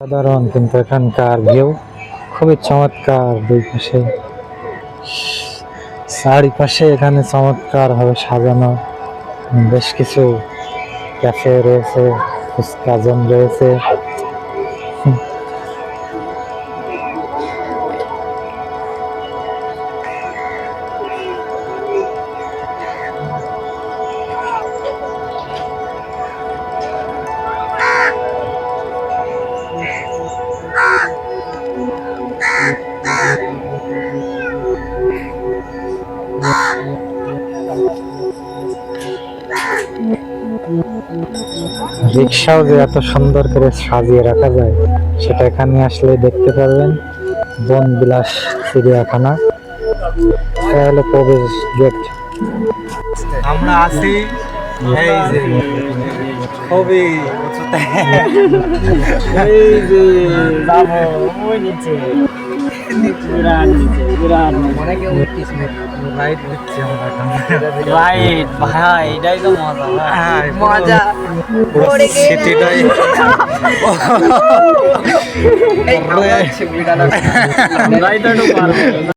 সাধারণ কিন্তু এখানকার ভিউ খুবই চমৎকার। দুই পাশে চারিপাশে এখানে চমৎকার ভাবে সাজানো বেশ কিছু ক্যাফে রয়েছে, ফুচকা জোন রয়েছে। রিক্সাও যে এত সুন্দর করে সাজিয়ে রাখা যায় সেটা এখানে আসলে দেখতে পারবেন। বনবিলাস চিড়িয়াখানা, এটা হলো প্রবেশ গেট। আমরা আছি এই যে খুবই এই যে যাবো ওই নিচে লাইট দিচ্ছি আমরা রাইট ভাই এটাই তো মজা মজা পড়ে গিয়ে সিটিটাই এই আমার ছবিটা রাইট